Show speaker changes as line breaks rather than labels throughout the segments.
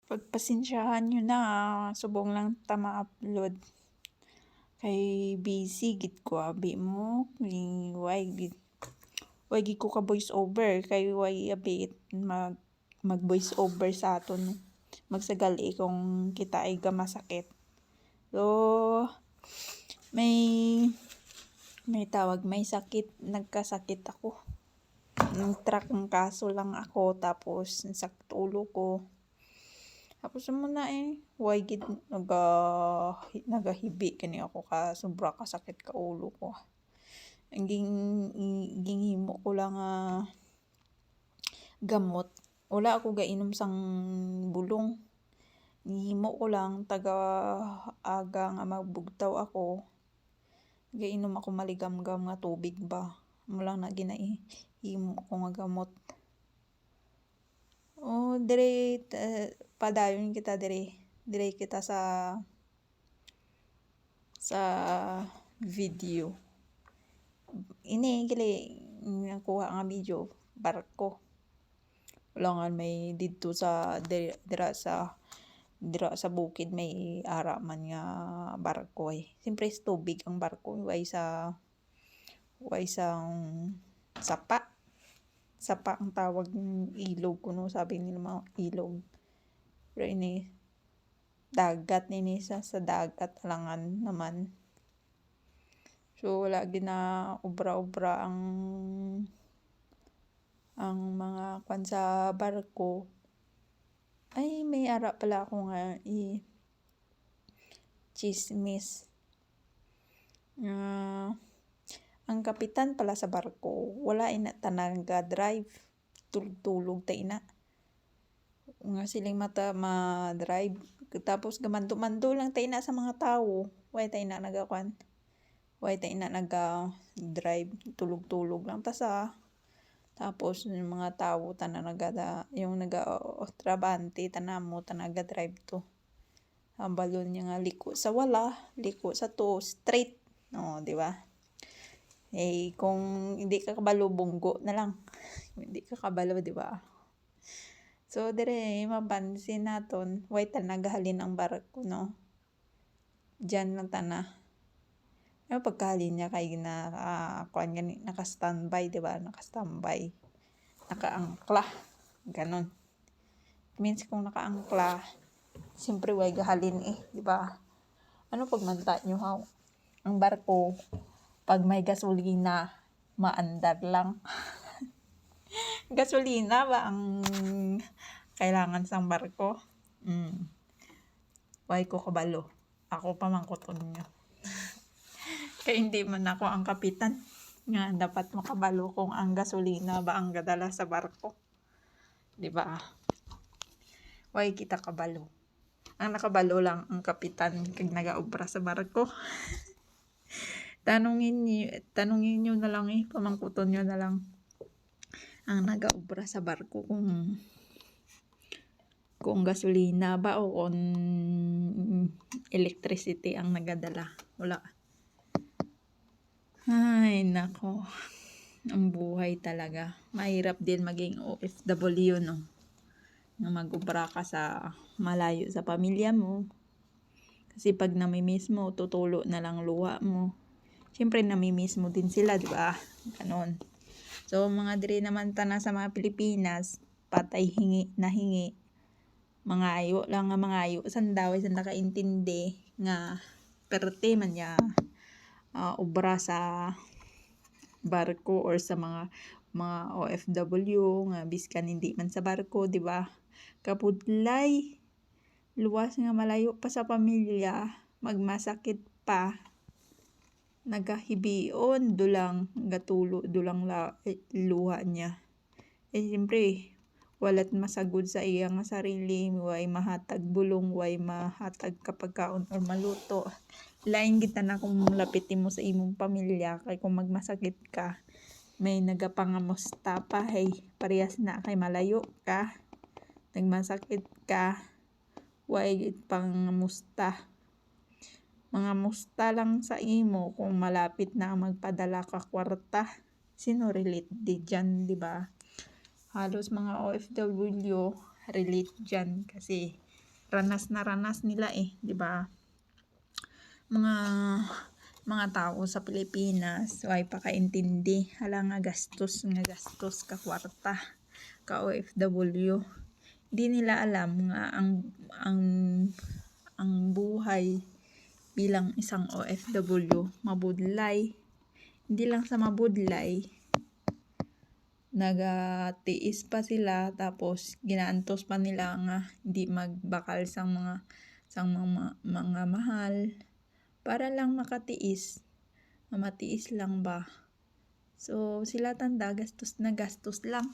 Pagpasensyahan nyo na, subong lang ta ma-upload. Kay busy gid ko abi mo, why gid ko ka voice over, kay why abi mag voice over sa aton. Magsagali kung kita ay masakit. So, may tawag, may sakit, nagkasakit ako. Nag-track ng kaso lang ako, tapos sakit ulo ko. Tapos muna why gid nagahibi kani ako ka sobra ka sakit ka ulo ko. Ang ginghimo ko lang gamot. Wala ako gainom sang bulong. Gihimo ko lang taga aga nga magbugtaw ako. Gainom ako maligam-gam nga tubig ba. Mo lang na ginahimo ko nga gamot. Dire padayon kita dire kita sa video. Ini gali nakuha nga video barko. Wala nga may didto sa dira sa bukid may ara man nga barko Siyempre tubig ang barko way sapa ang tawag ng ilog kuno sabi nila mga ilog. Pero ini dagat nini sa dagat alangan naman. So wala gina obra-obra ang mga kwan sa barko. Ay may ara pala ako nga chismis. Ang kapitan pala sa barko, wala ina tanaga drive. Tulog ta ina. Nga siling mata ma-drive. Tapos gamando-mando lang ta ina sa mga tawo. Why ta ina nagakwan? Why ta ina naga-drive? Tulog-tulog lang ta sa. Tapos yung mga tawo yung naga-trabante tanamo naga-drive to. Ang balon niya nga liko sa wala, liko sa to, straight. No, di ba? Kung hindi ka kabalo, bunggo na lang. Hindi ka kabalo, di ba? So, dire, mapansin naton, why ta nagahalin ang barko, no? Diyan lang tana. Yung pagkahalin niya kay naka-standby, di ba? Naka-standby. Naka-angkla. Ganon. Means kung naka-angkla, siyempre why gahalin di ba? Ano pagmanta nyo ha? Ang barko, pag may gasolina, maandar lang. Gasolina ba ang kailangan sa barko? Why ko kabalo? Ako pa mangkuton nyo. Kaya hindi man ako ang kapitan. Nga dapat makabalo kung ang gasolina ba ang gadala sa barko. Di ba? Why kita kabalo? Ang nakabalo lang ang kapitan kag nagaobra sa barko. Tanungin niyo na lang pamangkuton niyo na lang ang nagaobra sa barko kung gasolina ba o kung electricity ang nagadala. Wala. Ay, nako. Ang buhay talaga. Mahirap din maging OFW, no? Na mag-obra ka sa malayo sa pamilya mo. Kasi pag namimiss mo, tutulo na lang luha mo. Siyempre, namimiss mo din sila, di ba? Ganon. So, mga dire naman tana sa mga Pilipinas, patay hingi na hingi. Mga ayo lang nga mga ayo. Sandaway sa nakaintindi nga perte man niya obra sa barko or sa mga OFW nga biskan hindi man sa barko, di ba? Kapudlay, luwas nga malayo pa sa pamilya, magmasakit pa, nagahibion, dulang gatulo, dulang luha niya. Siyempre, walat masagod sa iyang sarili, way mahatag bulong, way mahatag kapag kaon or maluto. Lain kita na kung lapitin mo sa imong pamilya, kay kung magmasakit ka, may nagapangamusta pa, parehas na kay malayo ka, nagmasakit ka, way pangamusta. Mga musta lang sa imo kung malapit na magpadala ka kwarta. Sino relate di dyan, di ba? Halos mga OFW relate dyan kasi ranas na ranas nila di ba? Mga tao sa Pilipinas way pakaintindi hala nga gastos ka kwarta ka OFW. Di nila alam nga ang buhay bilang isang OFW mabudlay. Hindi lang sa mabudlay, nagatiis pa sila tapos ginaantos pa nila nga di magbakal sang mga mahal para lang makatiis. Matiis lang ba? So sila tanda gastos na gastos lang,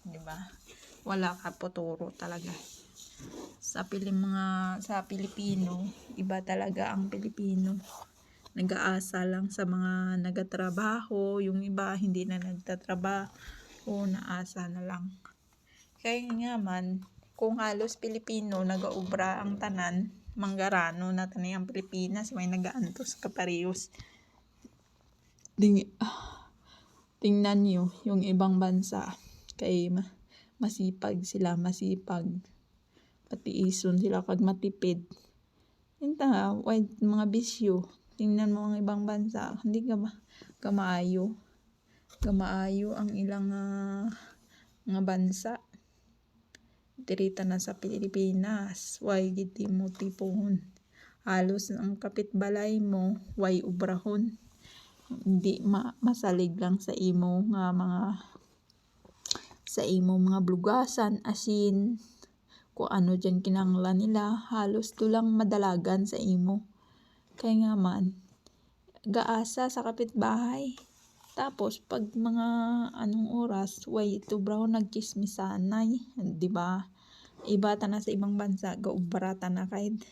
di ba? Wala ka poturo talaga. Sa Pilipino, iba talaga ang Pilipino. Nag-aasa lang sa mga nagatrabaho, yung iba hindi na nagtatrabaho, naasa na lang. Kaya nga man, kung halos Pilipino nagaubra ang tanan, manggarano na tanay ang Pilipinas, may nagaantos kaparehos. Tingnan nyo yung ibang bansa, kay masipag sila, patiison sila kag matipid. Inta, mga bisyo. Tingnan mo ang ibang bansa, hindi maayo ang ilang mga bansa. Dirita na sa Pilipinas, way giti mo tipon. Halos ang kapitbalay mo, way ubrahon. Hindi masalig lang sa imo mga blugasan, asin, kung ano dyan kinanglan nila, halos to lang madalagan sa imo. Kaya nga man, gaasa sa kapitbahay. Tapos pag mga anong oras, way ito bro nagchismisanay, di ba? Iba ta na sa ibang bansa, gaubra ta na kahit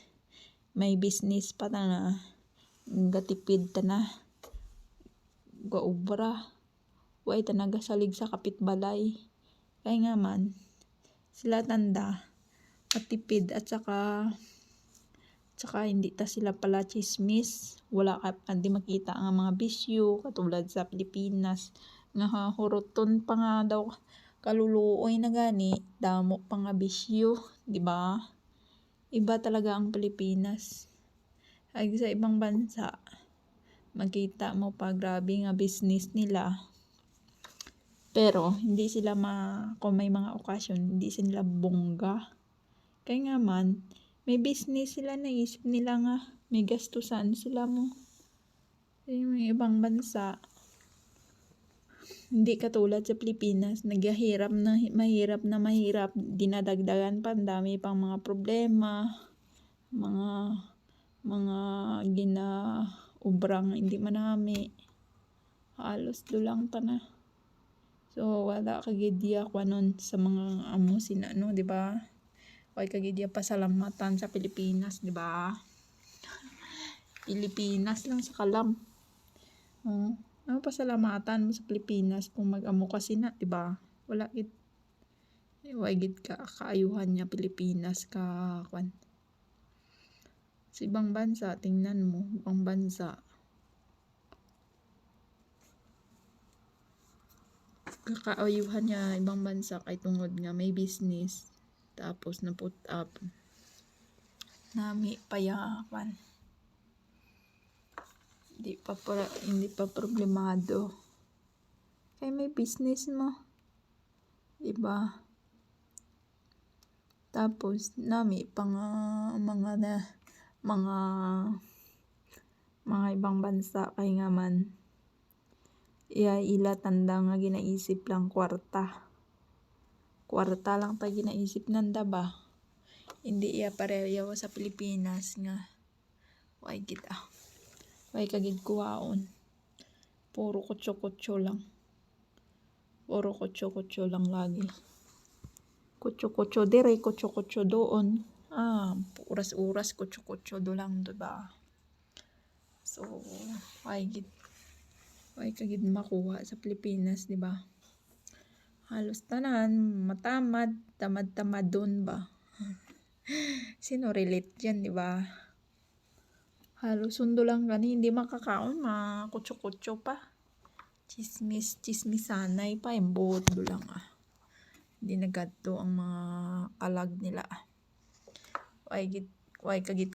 may business pa ta na, gatipid ta na, gaubra, way ta nagasalig sa kapitbalay. Kaya nga man, sila tanda, matipid at saka hindi ta sila pala chismis. Wala ka di makita ang mga bisyo katulad sa Pilipinas nga huruton pa nga daw kaluluoy na gani, damo pa nga bisyo, di ba? Iba talaga ang Pilipinas. Ay sa ibang bansa, makita mo pa grabe nga business nila. Pero hindi sila kung may mga okasyon, hindi sila bongga. Kaya nga man, may business sila, naisip nila nga may gastusan sila mo. Yung ibang bansa, hindi katulad sa Pilipinas, mahirap, dinadagdagan pa, dami pang mga problema, mga ginaubrang hindi manami, halos dulang ta na. So wala kagidya kwanon sa mga amo sinano, di ba? Way kagidya pasalamatan sa Pilipinas, di ba? Pilipinas lang sa kalam. Ano pasalamatan mo sa Pilipinas kung mag-amo ka sina, di ba? Wala gid. Way gid kaayuhan niya Pilipinas ka kwan. Sa ibang bansa, tingnan mo, ibang bansa. Kakaayuhan niya ibang bansa kay tungod nga may business. Tapos na put up. Nami payapan. Hindi pa problemado. Kaya may business mo. Diba? Tapos nami pang mga ibang bansa kay nga man ila tanda nga ginaisip lang kwarta lang ta ginaisip nanda ba, hindi pareho sa Pilipinas nga way kagid kuwaon, puro kutso lang lagi, kutso dire, kutso doon, oras kutso do lang, diba? So way kagid makuha sa Pilipinas, di ba? Halos tanan tamad doon ba? Sino relate diyan, di ba? Halos sundo lang gani, hindi makakaon, kutso pa. Chismisanay pa, embot do lang Hindi nagadto ang mga kalag nila. Way kagit